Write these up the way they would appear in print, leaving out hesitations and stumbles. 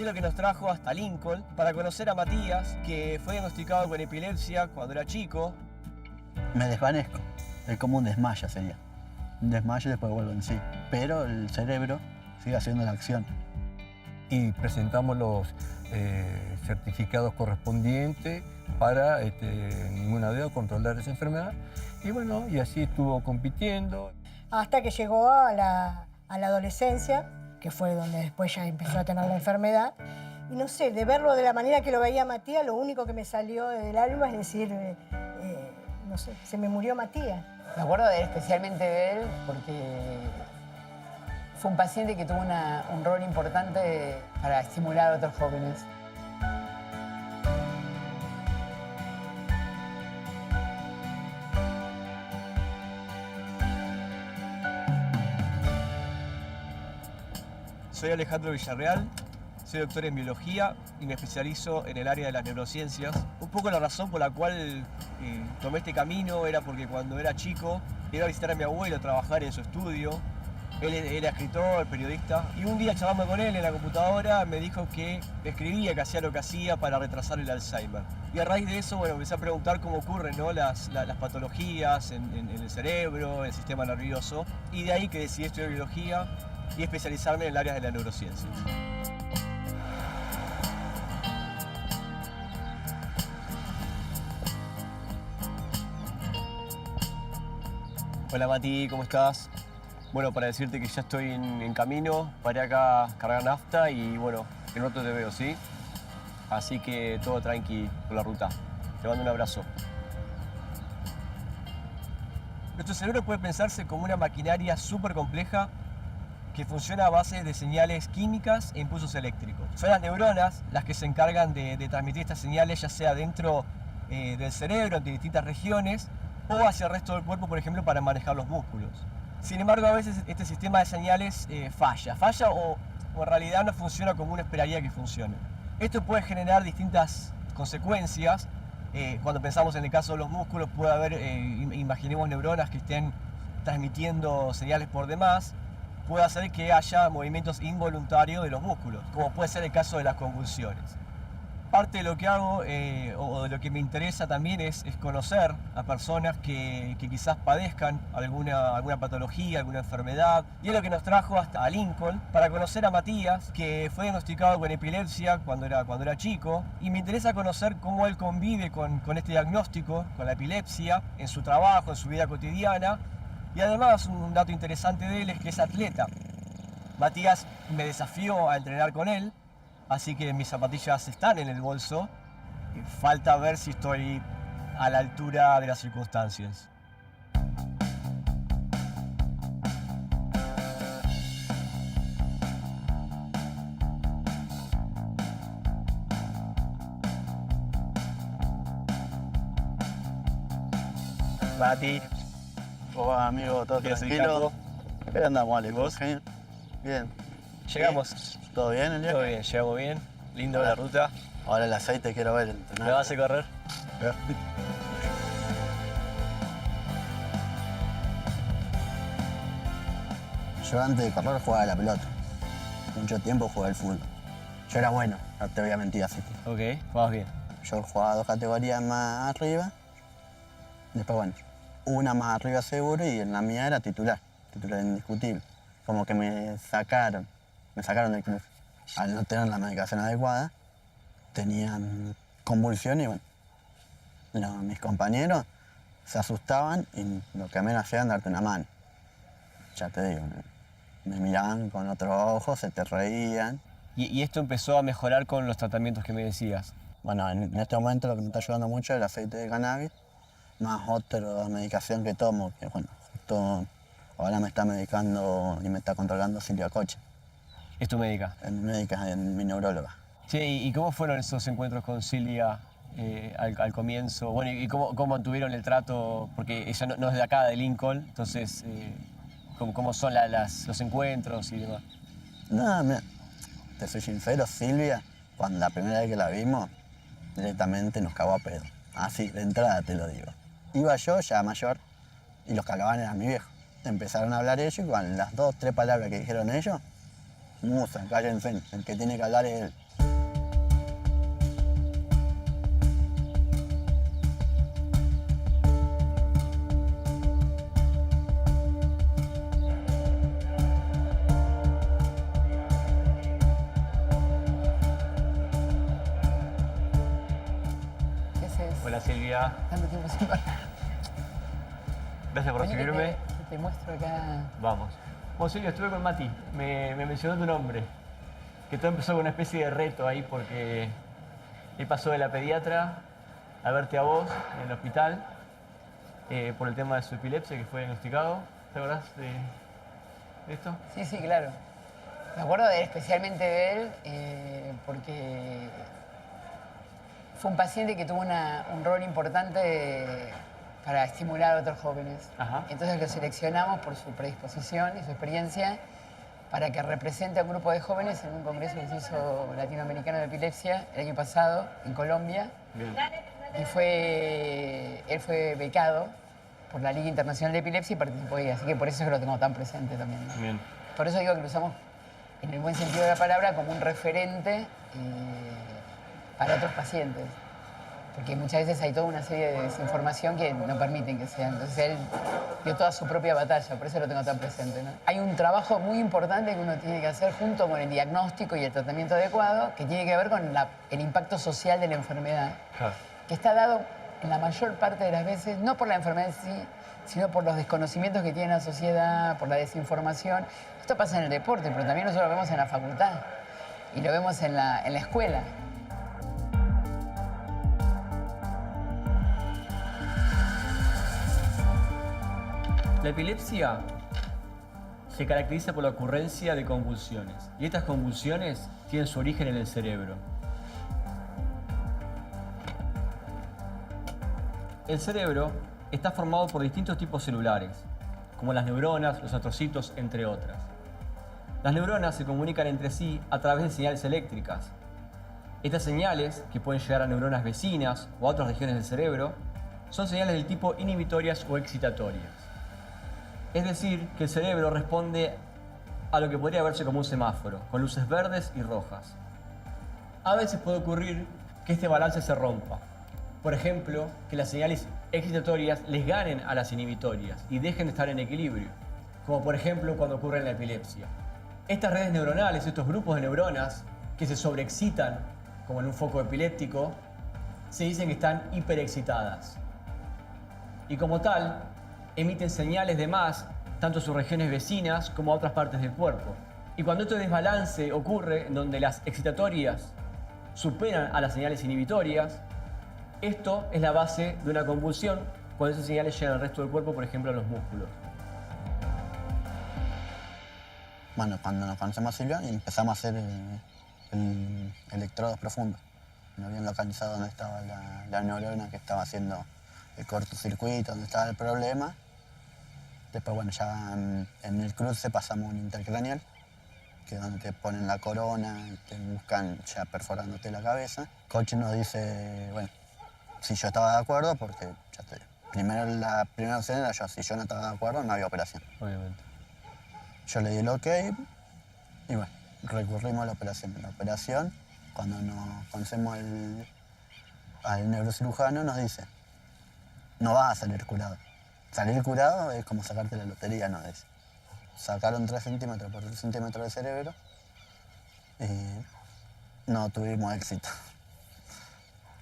es lo que nos trajo hasta Lincoln para conocer a Matías, que fue diagnosticado con epilepsia cuando era chico. Me desvanezco. Es como un desmayo sería. Un desmayo y después vuelvo en sí. Pero el cerebro sigue haciendo la acción. Y presentamos los certificados correspondientes para ninguna deuda controlar esa enfermedad. Y bueno, y así estuvo compitiendo. Hasta que llegó a la adolescencia, que fue donde después ya empezó a tener la enfermedad. Y no sé, de verlo de la manera que lo veía Matías, lo único que me salió del alma es decir, no sé, se me murió Matías. Me acuerdo especialmente de él porque fue un paciente que tuvo un rol importante para estimular a otros jóvenes. Soy Alejandro Villarreal, soy doctor en biología y me especializo en el área de las neurociencias. Un poco la razón por la cual tomé este camino era porque cuando era chico iba a visitar a mi abuelo, a trabajar en su estudio. Él era escritor, periodista, y un día charlando con él en la computadora me dijo que escribía, que hacía lo que hacía para retrasar el Alzheimer. Y a raíz de eso, bueno, empecé a preguntar cómo ocurren, ¿no? las patologías en el cerebro, en el sistema nervioso, y de ahí que decidí estudiar biología y especializarme en el área de la neurociencia. Hola Mati, ¿cómo estás? Bueno, para decirte que ya estoy en camino, paré acá a cargar nafta y bueno, en otro te veo, ¿sí? Así que todo tranqui por la ruta. Te mando un abrazo. Nuestro cerebro puede pensarse como una maquinaria súper compleja que funciona a base de señales químicas e impulsos eléctricos. Son las neuronas las que se encargan de transmitir estas señales, ya sea dentro del cerebro, entre distintas regiones, o hacia el resto del cuerpo, por ejemplo, para manejar los músculos. Sin embargo, a veces este sistema de señales falla o en realidad no funciona como uno esperaría que funcione. Esto puede generar distintas consecuencias. Cuando pensamos en el caso de los músculos, puede haber, imaginemos neuronas que estén transmitiendo señales por demás, puede hacer que haya movimientos involuntarios de los músculos, como puede ser el caso de las convulsiones. Parte de lo que hago o de lo que me interesa también es conocer a personas que quizás padezcan alguna patología, alguna enfermedad. Y es lo que nos trajo hasta Lincoln para conocer a Matías, que fue diagnosticado con epilepsia cuando era chico. Y me interesa conocer cómo él convive con este diagnóstico, con la epilepsia, en su trabajo, en su vida cotidiana. Y además un dato interesante de él es que es atleta. Matías me desafió a entrenar con él. Así que mis zapatillas están en el bolso. Falta ver si estoy a la altura de las circunstancias. Mati. Hola amigo, todo ¿Qué haces, tranquilo. Capo? ¿Qué andamos, Ale? ¿Vos? Bien. Llegamos. ¿Todo bien el día? Todo bien, llegamos bien. Lindo la ruta. Ahora el aceite quiero ver. ¿Me vas a correr? Yo antes de correr jugaba a la pelota. Mucho tiempo jugué al fútbol. Yo era bueno, no te voy a mentir así. Ok, vamos bien. Yo jugaba 2 categorías más arriba. Después, bueno, una más arriba seguro y en la mía era titular indiscutible. Como que me sacaron del club. Al no tener la medicación adecuada, tenían convulsiones y bueno, mis compañeros se asustaban y lo que menos hacían darte una mano. Ya te digo, me miraban con otros ojos, se te reían. ¿Y esto empezó a mejorar con los tratamientos que me decías? Bueno, en este momento lo que me está ayudando mucho es el aceite de cannabis, más otra medicación que tomo, que bueno, justo ahora me está medicando y me está controlando Silvia Coche. ¿Es tu médica? Es mi médica, es mi neuróloga. Sí, ¿y cómo fueron esos encuentros con Silvia al comienzo? Bueno, ¿y cómo mantuvieron el trato? Porque ella no es de acá, de Lincoln, entonces, ¿cómo son los encuentros y demás? No, mira, te soy sincero, Silvia, cuando la primera vez que la vimos, directamente nos cagó a pedo. Así, de entrada te lo digo. Iba yo, ya mayor, y los que cagaban eran mi viejo. Empezaron a hablar ellos y con las 2 o 3 palabras que dijeron ellos, musa, cállense, el que tiene que hablar es él. Silvia. Tanto tiempo sin ver. Gracias por Vení que recibirme. te muestro acá. Vamos. Bueno, Silvia, estuve con Mati. Me mencionó tu nombre. Que todo empezó con una especie de reto ahí porque él pasó de la pediatra a verte a vos en el hospital por el tema de su epilepsia que fue diagnosticado. ¿Te acordás de esto? Sí, sí, claro. Me acuerdo especialmente de él porque fue un paciente que tuvo un rol importante para estimular a otros jóvenes. Ajá. Entonces lo seleccionamos por su predisposición y su experiencia para que represente a un grupo de jóvenes en un congreso que se hizo latinoamericano de epilepsia el año pasado en Colombia. Bien. Y él fue becado por la Liga Internacional de Epilepsia y participó ahí, así que por eso es que lo tengo tan presente también, ¿no? Bien. Por eso digo que lo usamos en el buen sentido de la palabra como un referente para otros pacientes. Porque muchas veces hay toda una serie de desinformación que no permiten que sea. Entonces él dio toda su propia batalla, por eso lo tengo tan presente, ¿no? Hay un trabajo muy importante que uno tiene que hacer junto con el diagnóstico y el tratamiento adecuado, que tiene que ver con el impacto social de la enfermedad, Claro. que está dado en la mayor parte de las veces, no por la enfermedad en sí, sino por los desconocimientos que tiene la sociedad, por la desinformación. Esto pasa en el deporte, pero también nosotros lo vemos en la facultad y lo vemos en la escuela. La epilepsia se caracteriza por la ocurrencia de convulsiones y estas convulsiones tienen su origen en el cerebro. El cerebro está formado por distintos tipos celulares, como las neuronas, los astrocitos, entre otras. Las neuronas se comunican entre sí a través de señales eléctricas. Estas señales, que pueden llegar a neuronas vecinas o a otras regiones del cerebro, son señales del tipo inhibitorias o excitatorias. Es decir, que el cerebro responde a lo que podría verse como un semáforo, con luces verdes y rojas. A veces puede ocurrir que este balance se rompa. Por ejemplo, que las señales excitatorias les ganen a las inhibitorias y dejen de estar en equilibrio, como por ejemplo cuando ocurre en la epilepsia. Estas redes neuronales, estos grupos de neuronas que se sobreexcitan, como en un foco epiléptico, se dicen que están hiperexcitadas. Y como tal, emiten señales de más tanto a sus regiones vecinas como a otras partes del cuerpo. Y cuando este desbalance ocurre en donde las excitatorias superan a las señales inhibitorias, esto es la base de una convulsión cuando esas señales llegan al resto del cuerpo, por ejemplo a los músculos. Bueno, cuando nos conocemos a Silvia empezamos a hacer electrodos profundos. Nos habían localizado dónde estaba la neurona que estaba haciendo el cortocircuito, dónde estaba el problema. Después, bueno, ya en el cruce pasamos un intercraneal, que es donde te ponen la corona y te buscan ya perforándote la cabeza. El coach nos dice, bueno, si yo estaba de acuerdo, porque ya te, la primera opción era yo, si yo no estaba de acuerdo, no había operación. Obviamente. Yo le di el ok y bueno, recurrimos a la operación. La operación, cuando nos conocemos al neurocirujano, nos dice, no vas a salir curado. Salir curado es como sacarte la lotería, nos dice. Sacaron 3 centímetros por 3 centímetros de cerebro y no tuvimos éxito.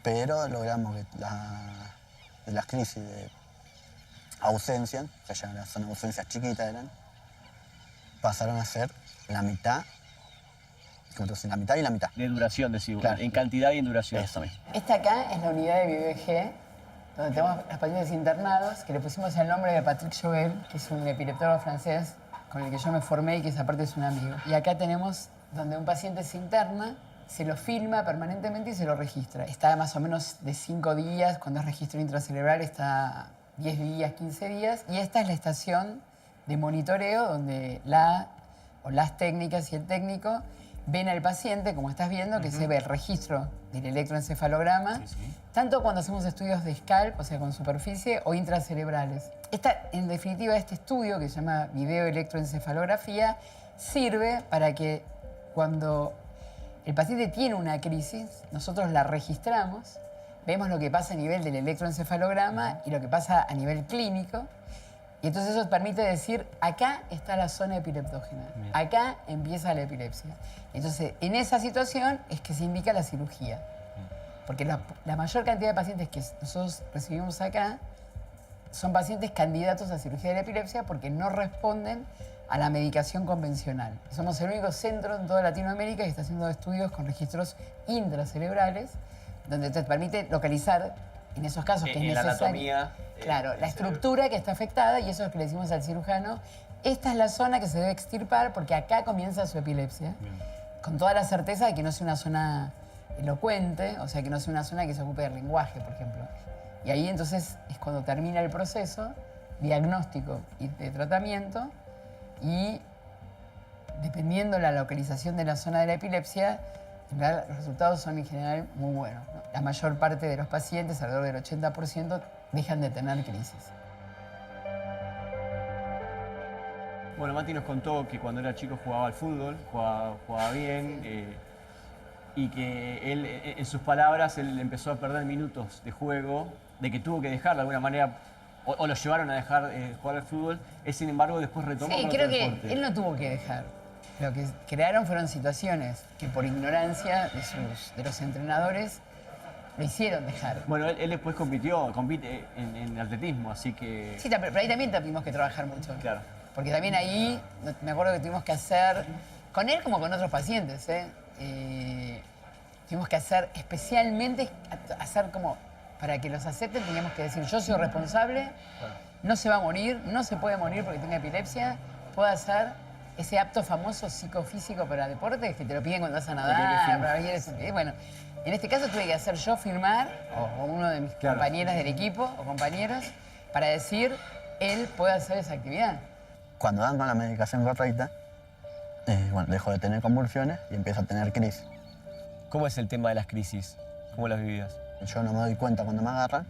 Pero logramos que las crisis de ausencia, que ya son ausencias chiquitas eran, pasaron a ser la mitad, la mitad y la mitad. De duración, decimos, Claro. en cantidad y en duración. Eso mismo. Esta acá es la unidad de BBG, donde tenemos los pacientes internados, que le pusimos el nombre de Patrick Joubel, que es un epileptólogo francés con el que yo me formé y que aparte es un amigo. Y acá tenemos donde un paciente se interna, se lo filma permanentemente y se lo registra. Está más o menos de 5 días, cuando es registro intracerebral está 10 días, 15 días. Y esta es la estación de monitoreo donde las técnicas y el técnico ven al paciente, como estás viendo, que se ve el registro del electroencefalograma, tanto cuando hacemos estudios de scalp, o sea, con superficie, o intracerebrales. En definitiva, este estudio, que se llama videoelectroencefalografía, sirve para que cuando el paciente tiene una crisis, nosotros la registramos, vemos lo que pasa a nivel del electroencefalograma y lo que pasa a nivel clínico, y entonces eso permite decir, acá está la zona epileptógena, acá empieza la epilepsia. Entonces, en esa situación es que se indica la cirugía. Porque la mayor cantidad de pacientes que nosotros recibimos acá son pacientes candidatos a cirugía de la epilepsia porque no responden a la medicación convencional. Somos el único centro en toda Latinoamérica que está haciendo estudios con registros intracerebrales, donde te permite localizar, en esos casos que es en la necesario, anatomía, claro, del la estructura que está afectada, y eso es lo que le decimos al cirujano, esta es la zona que se debe extirpar porque acá comienza su epilepsia, con toda la certeza de que no sea una zona elocuente, o sea, que no sea una zona que se ocupe del lenguaje, por ejemplo. Y ahí entonces es cuando termina el proceso diagnóstico y de tratamiento, y dependiendo de la localización de la zona de la epilepsia, en realidad los resultados son en general muy buenos, ¿no? La mayor parte de los pacientes, alrededor del 80%, dejan de tener crisis. Bueno, Mati nos contó que cuando era chico jugaba al fútbol, jugaba bien, y que él, en sus palabras, él empezó a perder minutos de juego, de que tuvo que dejar de alguna manera, o lo llevaron a dejar jugar al fútbol. Él, sin embargo, después retomó Sí, con creo otro que deporte. él no tuvo que dejar. Lo que crearon fueron situaciones que por ignorancia de los entrenadores lo hicieron dejar. Bueno, él después compite en atletismo, así que... Sí, pero ahí también tuvimos que trabajar mucho. Claro. Porque también ahí, me acuerdo que tuvimos que hacer, con él como con otros pacientes, tuvimos que hacer especialmente, hacer como, para que los acepten, teníamos que decir, yo soy responsable, no se va a morir, no se puede morir porque tenga epilepsia, puedo hacer ese apto famoso psicofísico para deportes que te lo piden cuando vas a nadar, para ver, bueno, en este caso tuve que hacer yo firmar, o uno de mis compañeras del equipo o compañeros, para decir, él puede hacer esa actividad. Cuando dan con la medicación correcta, bueno, dejo de tener convulsiones y empiezo a tener crisis. ¿Cómo es el tema de las crisis? ¿Cómo las vivías? Yo no me doy cuenta cuando me agarran,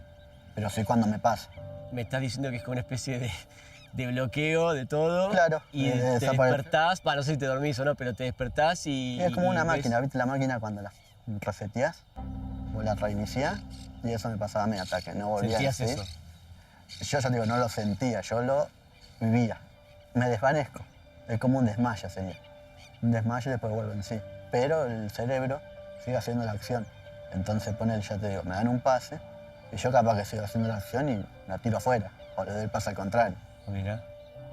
pero sí cuando me pasa. Me estás diciendo que es como una especie de bloqueo de todo. Claro, Y te desaparece. despertás, no sé si te dormís o no, pero te despertás y... Y es como una ves- máquina, ¿viste? La máquina cuando la reseteás o la reiniciás, y eso me pasaba a mí hasta que no volvía ¿Sentías así. eso? Yo ya digo, no lo sentía, yo lo vivía. Me desvanezco, es como un desmayo sería. Un desmayo y después vuelvo en sí. Pero el cerebro sigue haciendo la acción. Entonces ya te digo, me dan un pase y yo capaz que sigo haciendo la acción y la tiro afuera, o le doy el pase al contrario. Mira.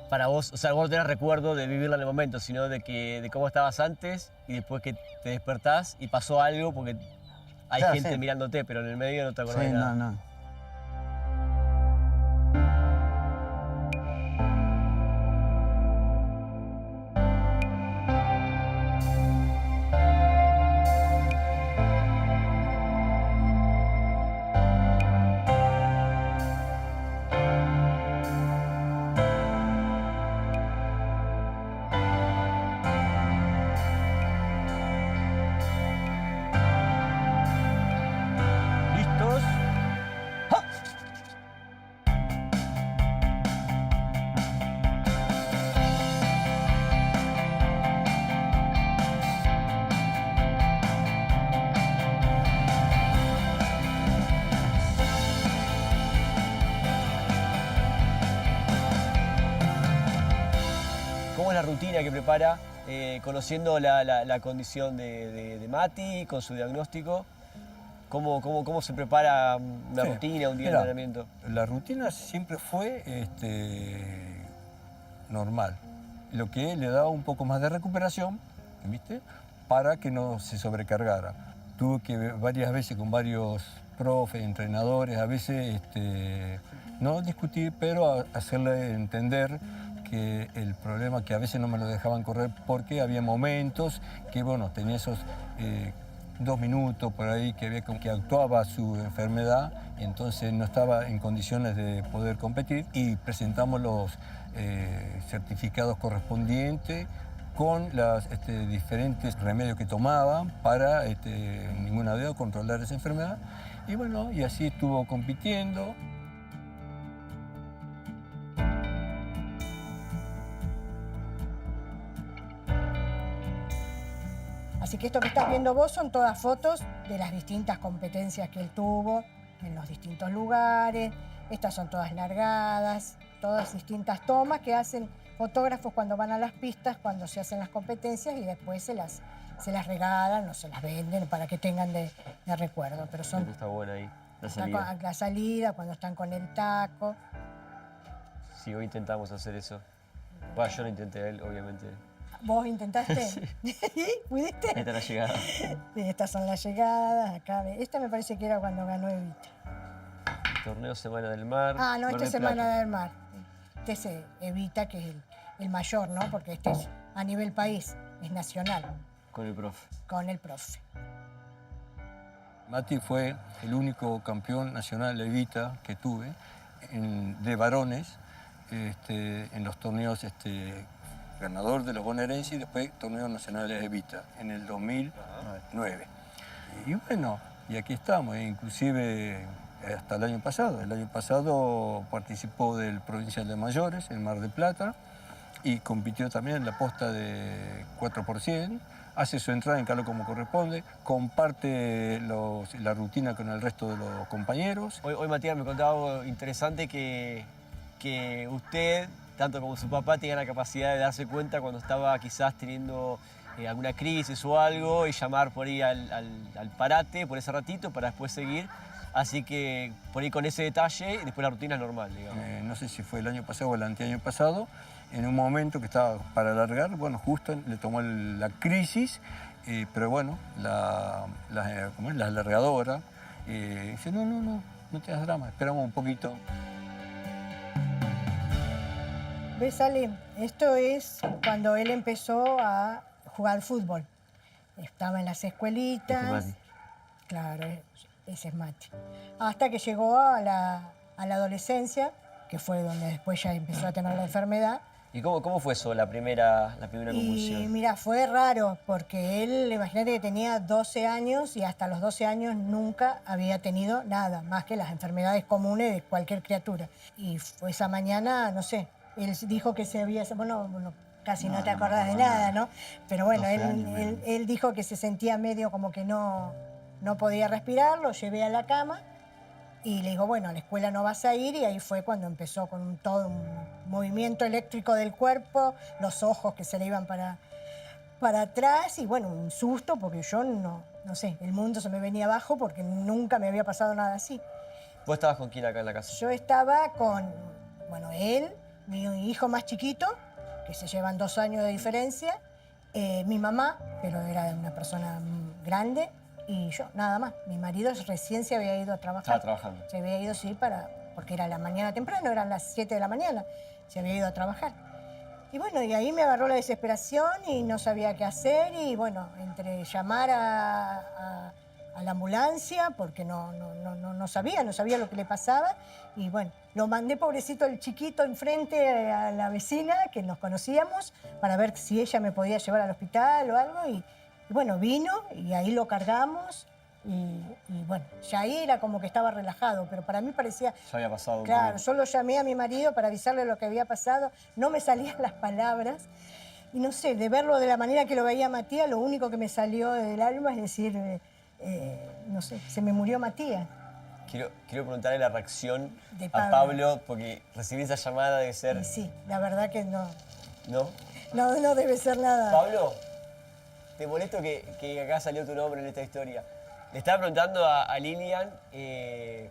Para vos, o sea, vos no tenés recuerdo de vivirla en el momento, sino de cómo estabas antes y después que te despertás y pasó algo porque hay Claro, gente sí. mirándote, pero en el medio no te acordás Sí, de nada. no. ¿Listos? ¡Ja! ¿Cómo es la rutina que prepara, conociendo la condición de Mati, con su diagnóstico? ¿Cómo se prepara una Sí. rutina, un día de Mirá, entrenamiento? La rutina siempre fue normal. Lo que le daba un poco más de recuperación, ¿viste? Para que no se sobrecargara. Tuve que varias veces con varios profes, entrenadores, a veces no discutir, pero hacerle entender que el problema que a veces no me lo dejaban correr porque había momentos que, bueno, tenía esos 2 minutos por ahí que había que actuaba su enfermedad y entonces no estaba en condiciones de poder competir y presentamos los certificados correspondientes con los diferentes remedios que tomaban para, ninguna duda, controlar esa enfermedad. Y bueno, y así estuvo compitiendo. Así que esto que estás viendo vos son todas fotos de las distintas competencias que él tuvo en los distintos lugares. Estas son todas largadas, todas distintas tomas que hacen fotógrafos cuando van a las pistas, cuando se hacen las competencias y después se las regalan o se las venden para que tengan de recuerdo. Pero son Está buena ahí, la salida. la salida, cuando están con el taco. Sí, hoy intentamos hacer eso. Bueno, yo lo intenté, él, obviamente. ¿Vos intentaste? ¿Pudiste? Ahí está la llegada. Sí, estas son las llegadas. Acá, esta me parece que era cuando ganó Evita. Torneo Semana del Mar. Ah, no, Mar esta es del Semana Plata. del Mar. Este es Evita, que es el mayor, ¿no? Porque este es a nivel país, es nacional, Con el profe. con el profe. Mati fue el único campeón nacional de Evita que tuve de varones en los torneos, ganador de los bonaerenses y después torneos nacionales de Evita en el 2009. Y bueno, y aquí estamos, inclusive hasta el año pasado. El año pasado participó del Provincial de Mayores en Mar del Plata y compitió también en la posta de 4%. Hace su entrada en calor como corresponde, comparte la rutina con el resto de los compañeros. Hoy Matías me contaba algo interesante que usted, tanto como su papá, tenía la capacidad de darse cuenta cuando estaba quizás teniendo alguna crisis o algo y llamar por ahí al parate por ese ratito para después seguir. Así que por ahí con ese detalle y después la rutina es normal, digamos. No sé si fue el año pasado o el anteaño pasado, en un momento que estaba para alargar, bueno, justo le tomó la crisis, pero bueno, ¿cómo es? La alargadora dice, no te das drama, esperamos un poquito. ¿Ves, Ale? Esto es cuando él empezó a jugar fútbol. Estaba en las escuelitas. Este Mati. Claro, ese es Mati. Hasta que llegó a la adolescencia, que fue donde después ya empezó a tener la enfermedad. ¿Y cómo fue eso, la primera Y convulsión? mira, fue raro, porque él, imagínate que tenía 12 años y hasta los 12 años nunca había tenido nada, más que las enfermedades comunes de cualquier criatura. Y fue esa mañana, no sé, él dijo que se había... Bueno, casi no te acordás de nada, ¿no? Pero bueno, 12 años, él dijo que se sentía medio como que no podía respirar, lo llevé a la cama y le digo, bueno, a la escuela no vas a ir, y ahí fue cuando empezó con todo un movimiento eléctrico del cuerpo, los ojos que se le iban para atrás y bueno, un susto porque yo no sé, el mundo se me venía abajo porque nunca me había pasado nada así. ¿Vos estabas con quién acá en la casa? Yo estaba con, bueno, él, mi hijo más chiquito, que se llevan 2 años de diferencia, mi mamá, pero era una persona grande, y yo, nada más. Mi marido recién se había ido a trabajar. Estaba trabajando. Se había ido, sí, porque era la mañana temprano, eran las 7 de la mañana, se había ido a trabajar. Y bueno, y ahí me agarró la desesperación y no sabía qué hacer, y bueno, entre llamar a la ambulancia, porque no sabía lo que le pasaba, y bueno, lo mandé, pobrecito, el chiquito, enfrente a la vecina, que nos conocíamos, para ver si ella me podía llevar al hospital o algo, y bueno, vino, y ahí lo cargamos, y bueno, ya ahí era como que estaba relajado, pero para mí parecía... Ya había pasado un Claro, poquito. yo lo llamé a mi marido para avisarle lo que había pasado, no me salían las palabras, y no sé, de verlo de la manera que lo veía Matías, lo único que me salió del alma es decir, no sé, se me murió Matías. Quiero preguntarle la reacción De a Pablo. Pablo, porque recibir esa llamada debe ser... Y sí, la verdad que no ¿No? debe ser nada. Pablo, te molesto que acá salió tu nombre en esta historia. Le estaba preguntando a Lilian de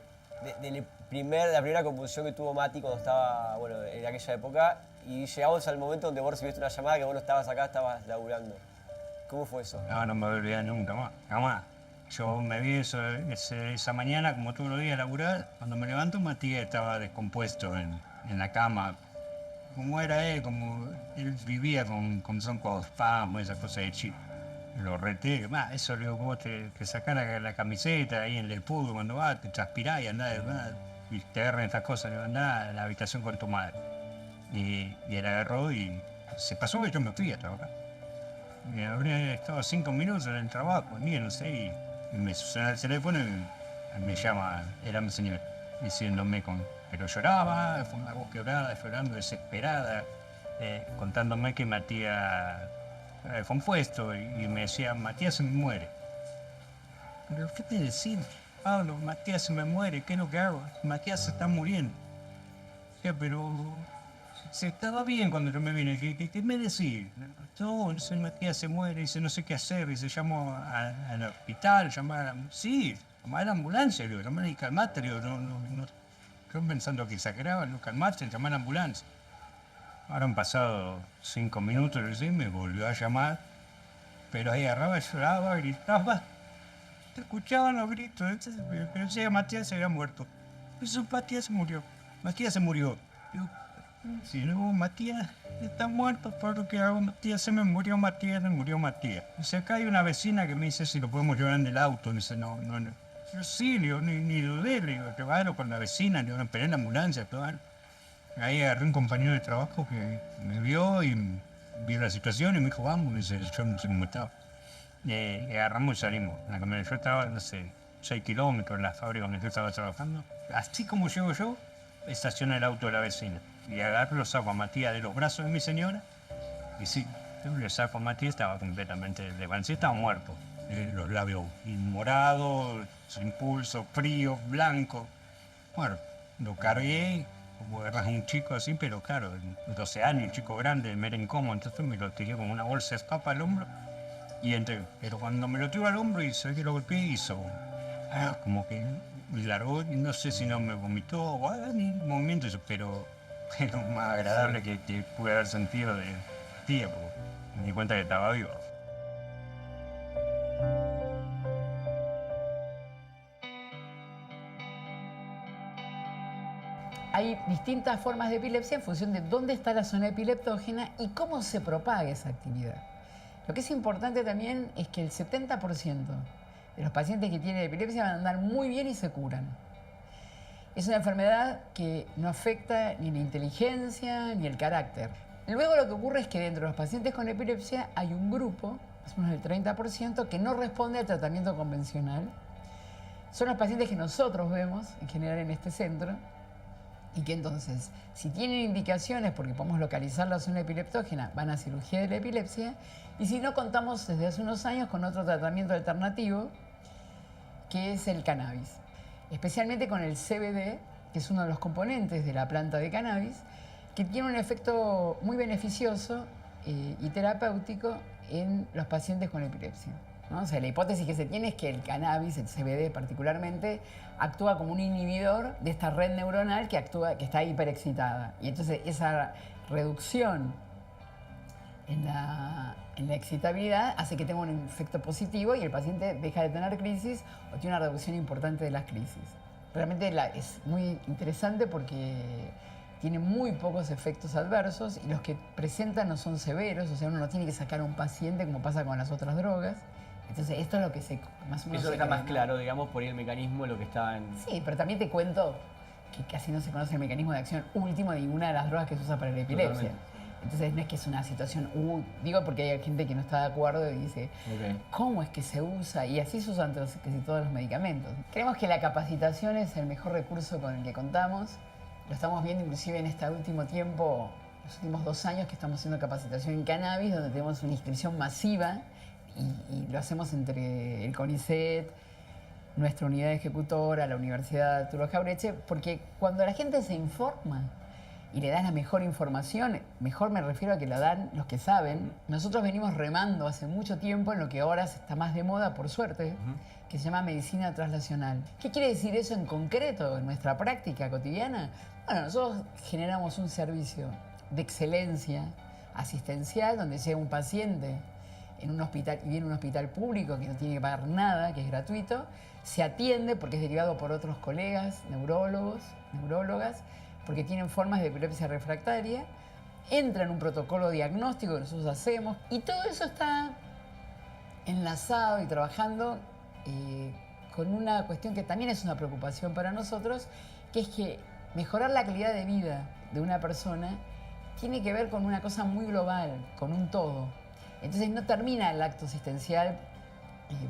la primera convulsión que tuvo Mati cuando estaba, bueno, en aquella época, y llegamos al momento donde vos recibiste una llamada que vos no estabas acá, estabas laburando. ¿Cómo fue eso? No me voy a olvidar nunca más, jamás. Yo me vi esa mañana, como todos los días, a laburar. Cuando me levanto, Matías estaba descompuesto en la cama. Como era él, como él vivía con son con espasmos, esas cosas de chico. Lo reté, eso le digo, vos te sacás la camiseta ahí en el fútbol cuando vas, te transpirás y andás, y te agarran estas cosas, le digo, andá a la habitación con tu madre. Y él agarró y se pasó que yo me fui a trabajar. Y habría estado 5 minutos en el trabajo, ni no sé, y me suena el teléfono y me llama, era mi señor, diciéndome pero lloraba, fue una voz quebrada, llorando, desesperada, contándome que Matías fue un puesto y me decía, Matías se me muere. Pero ¿qué me decís? Pablo, Matías se me muere, ¿qué es lo que hago? Matías se está muriendo. Decía, pero Se estaba bien cuando yo me vine. ¿Qué me decís? No, dice, Matías se muere, dice, no sé qué hacer. Dice, llamo al hospital, sí, llamar a la ambulancia. Le digo, llamar y calmate. Le digo, yo pensando que exageraban, no calmarse, llamar a la ambulancia. Ahora han pasado 5 minutos, recién me volvió a llamar, pero ahí agarraba, lloraba, gritaba. Te escuchaban los gritos, pero decía, Matías se había muerto. Eso, Matías se murió. Matías se murió. Digo, si no, Matías está muerto, por lo que hago, Matías se me murió, Matías se murió, Matías. Dice, acá hay una vecina que me dice si lo podemos llevar en el auto. Me dice, no. Yo sí, le digo, ni dudé, le digo, llevarlo con la vecina, le digo, esperé en la ambulancia, todo. Ahí agarré un compañero de trabajo que me vio y vio la situación y me dijo, vamos, me dice, yo no sé cómo estaba. Y agarramos y salimos. En la camioneta, yo estaba, no sé, 6 kilómetros en la fábrica donde yo estaba trabajando. Así como llego yo, estaciona el auto de la vecina. Y agarro, lo saco a Matías de los brazos de mi señora. Y sí, yo le saco a Matías, estaba completamente levantado, estaba muerto. Los labios morados, sin pulso, frío, blanco. Bueno, lo cargué, como agarras a un chico así, pero claro, 12 años, un chico grande, me era incómodo, entonces me lo tiré como una bolsa de papa al hombro y entré. Pero cuando me lo tiró al hombro y se ve que lo golpeé, hizo como que me largó, no sé si no me vomitó o ni movimiento, pero lo más agradable que pude haber sentido de tiempo. Me di cuenta que estaba vivo. Hay distintas formas de epilepsia en función de dónde está la zona epileptógena y cómo se propaga esa actividad. Lo que es importante también es que el 70% de los pacientes que tienen epilepsia van a andar muy bien y se curan. Es una enfermedad que no afecta ni la inteligencia ni el carácter. Luego lo que ocurre es que dentro de los pacientes con epilepsia hay un grupo, más o menos el 30%, que no responde al tratamiento convencional. Son los pacientes que nosotros vemos en general en este centro y que entonces, si tienen indicaciones porque podemos localizar la zona epileptógena, van a cirugía de la epilepsia, y si no, contamos desde hace unos años con otro tratamiento alternativo, que es el cannabis. Especialmente con el CBD, que es uno de los componentes de la planta de cannabis, que tiene un efecto muy beneficioso y terapéutico en los pacientes con epilepsia, ¿no? O sea, la hipótesis que se tiene es que el cannabis, el CBD particularmente, actúa como un inhibidor de esta red neuronal que está hiperexcitada. Y entonces esa reducción en la excitabilidad hace que tenga un efecto positivo y el paciente deja de tener crisis o tiene una reducción importante de las crisis. Realmente es muy interesante porque tiene muy pocos efectos adversos y los que presentan no son severos, o sea, uno no tiene que sacar a un paciente como pasa con las otras drogas. Entonces, esto es lo que más o menos eso está más claro, digamos, por ahí el mecanismo, lo que está en... Sí, pero también te cuento que casi no se conoce el mecanismo de acción último de ninguna de las drogas que se usa para la epilepsia. Totalmente. Entonces, no es que es una situación... digo porque hay gente que no está de acuerdo y dice, ¿cómo es que se usa? Y así se usan casi todos los medicamentos. Creemos que la capacitación es el mejor recurso con el que contamos. Lo estamos viendo inclusive en este último tiempo, los últimos 2 años que estamos haciendo capacitación en cannabis, donde tenemos una inscripción masiva y lo hacemos entre el CONICET, nuestra unidad ejecutora, la Universidad Arturo Jauretche, porque cuando la gente se informa y le dan la mejor información, mejor me refiero a que la dan los que saben. Nosotros venimos remando hace mucho tiempo en lo que ahora está más de moda, por suerte, que se llama medicina translacional. ¿Qué quiere decir eso en concreto en nuestra práctica cotidiana? Bueno, nosotros generamos un servicio de excelencia asistencial donde llega un paciente en un hospital y viene a un hospital público que no tiene que pagar nada, que es gratuito, se atiende porque es derivado por otros colegas, neurólogos, neurólogas, porque tienen formas de epilepsia refractaria, entra en un protocolo diagnóstico que nosotros hacemos y todo eso está enlazado y trabajando con una cuestión que también es una preocupación para nosotros, que es que mejorar la calidad de vida de una persona tiene que ver con una cosa muy global, con un todo. Entonces no termina el acto asistencial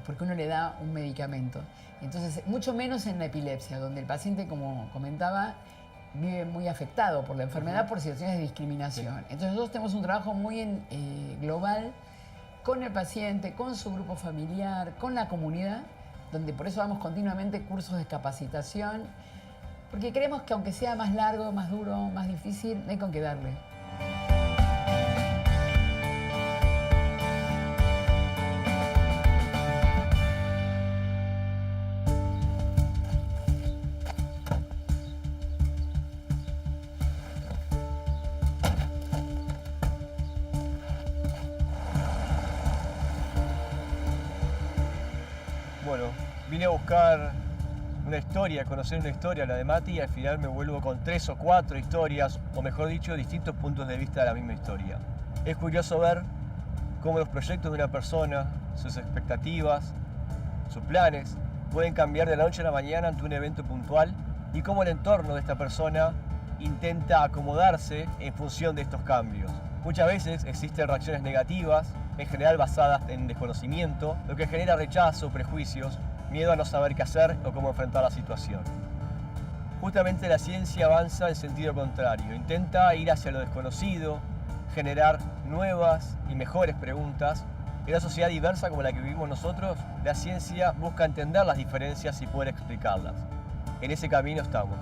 porque uno le da un medicamento. Entonces, mucho menos en la epilepsia, donde el paciente, como comentaba, vive muy afectado por la enfermedad por situaciones de discriminación. Entonces nosotros tenemos un trabajo muy global con el paciente, con su grupo familiar, con la comunidad, donde por eso damos continuamente cursos de capacitación Porque creemos que aunque sea más largo, más duro, más difícil, no hay con qué darle. Bueno, vine a buscar una historia, conocer una historia, la de Mati, y al final me vuelvo con 3 o 4 historias, o mejor dicho, distintos puntos de vista de la misma historia. Es curioso ver cómo los proyectos de una persona, sus expectativas, sus planes, pueden cambiar de la noche a la mañana ante un evento puntual y cómo el entorno de esta persona intenta acomodarse en función de estos cambios. Muchas veces existen reacciones negativas, en general basadas en desconocimiento, lo que genera rechazo, prejuicios, miedo a no saber qué hacer o cómo enfrentar la situación. Justamente la ciencia avanza en sentido contrario, intenta ir hacia lo desconocido, generar nuevas y mejores preguntas. En una sociedad diversa como la que vivimos nosotros, la ciencia busca entender las diferencias y poder explicarlas. En ese camino estamos.